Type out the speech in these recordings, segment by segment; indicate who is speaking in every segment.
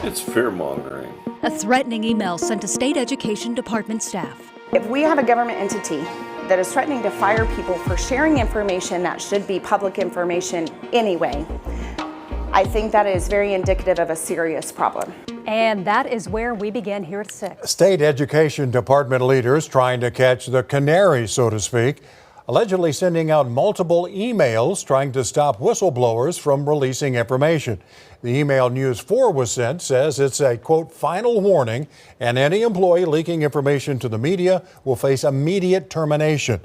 Speaker 1: It's fear-mongering.
Speaker 2: A threatening email sent to state education department staff.
Speaker 3: If we have a government entity that is threatening to fire people for sharing information that should be public information anyway, I think that is very indicative of a serious problem.
Speaker 4: And that is where we begin here at 6.
Speaker 5: State education department leaders trying to catch the canary, so to speak, allegedly sending out multiple emails trying to stop whistleblowers from releasing information. The email News 4 was sent says it's a, quote, final warning, and any employee leaking information to the media will face immediate termination.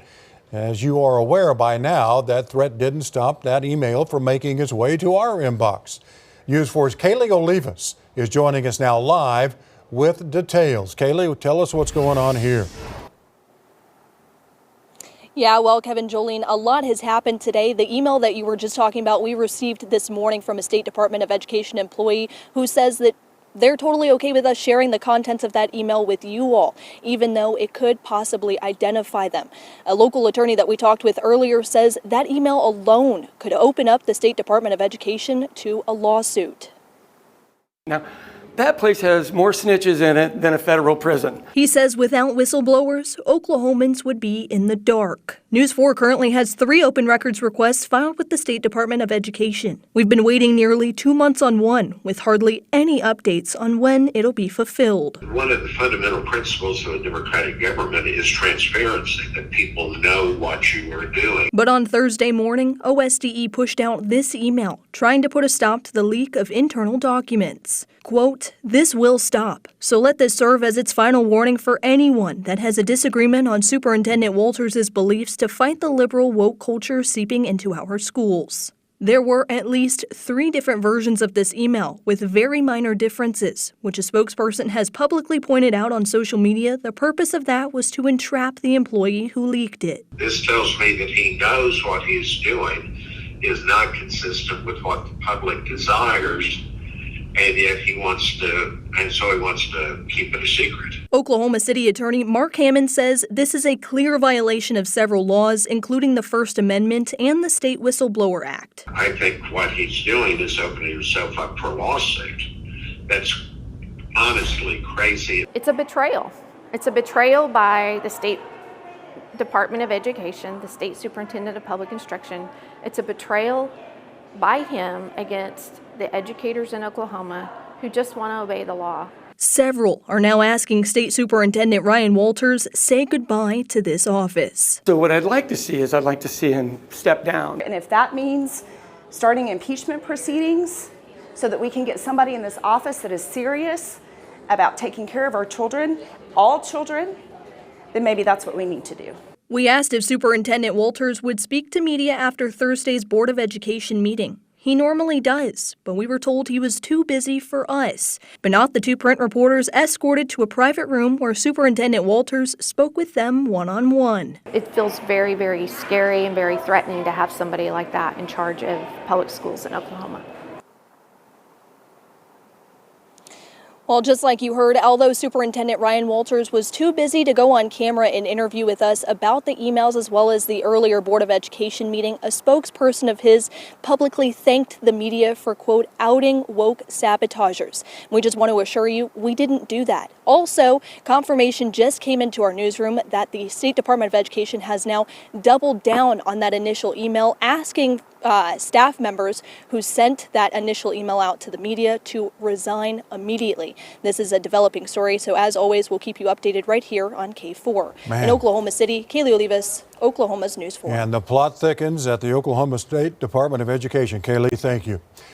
Speaker 5: As you are aware by now, that threat didn't stop that email from making its way to our inbox. News 4's Kaylee Olivas is joining us now live with details. Kaylee, tell us what's going on here.
Speaker 6: Yeah, well, Kevin, Jolene, a lot has happened today. The email that you were just talking about, we received this morning from a State Department of Education employee who says that they're totally okay with us sharing the contents of that email with you all, even though it could possibly identify them. A local attorney that we talked with earlier says that email alone could open up the State Department of Education to a lawsuit.
Speaker 7: Now, that place has more snitches in it than a federal prison.
Speaker 6: He says without whistleblowers, Oklahomans would be in the dark. News 4 currently has 3 open records requests filed with the State Department of Education. We've been waiting nearly 2 months on one, with hardly any updates on when it'll be fulfilled.
Speaker 8: One of the fundamental principles of a democratic government is transparency, that people know what you are doing.
Speaker 6: But on Thursday morning, OSDE pushed out this email, trying to put a stop to the leak of internal documents. Quote, "This will stop, so let this serve as its final warning for anyone that has a disagreement on Superintendent Walters' beliefs to fight the liberal woke culture seeping into our schools." There were at least 3 different versions of this email with very minor differences, which a spokesperson has publicly pointed out on social media. The purpose of that was to entrap the employee who leaked it.
Speaker 8: This tells me that he knows what he's doing is not consistent with what the public desires, and yet he wants to keep it a secret.
Speaker 6: Oklahoma City Attorney Mark Hammond says this is a clear violation of several laws, including the First Amendment and the State Whistleblower Act.
Speaker 8: I think what he's doing is opening himself up for a lawsuit. That's honestly crazy.
Speaker 9: It's a betrayal. It's a betrayal by the State Department of Education, the State Superintendent of Public Instruction. It's a betrayal by him against the educators in Oklahoma who just want to obey the law.
Speaker 6: Several are now asking State Superintendent Ryan Walters say goodbye to this office.
Speaker 7: So what I'd like to see is I'd like to see him step down.
Speaker 3: And if that means starting impeachment proceedings so that we can get somebody in this office that is serious about taking care of our children, all children, then maybe that's what we need to do.
Speaker 6: We asked if Superintendent Walters would speak to media after Thursday's Board of Education meeting. He normally does, but we were told he was too busy for us. But not the 2 print reporters escorted to a private room where Superintendent Walters spoke with them one-on-one.
Speaker 9: It feels very, very scary and very threatening to have somebody like that in charge of public schools in Oklahoma.
Speaker 6: Well, just like you heard, although Superintendent Ryan Walters was too busy to go on camera and interview with us about the emails as well as the earlier Board of Education meeting, a spokesperson of his publicly thanked the media for, quote, outing woke sabotagers. We just want to assure you we didn't do that. Also, confirmation just came into our newsroom that the State Department of Education has now doubled down on that initial email, asking staff members who sent that initial email out to the media to resign immediately. This is a developing story, so as always, we'll keep you updated right here on K4. In Oklahoma City, Kaylee Olivas, Oklahoma's News 4.
Speaker 5: And the plot thickens at the Oklahoma State Department of Education. Kaylee, thank you.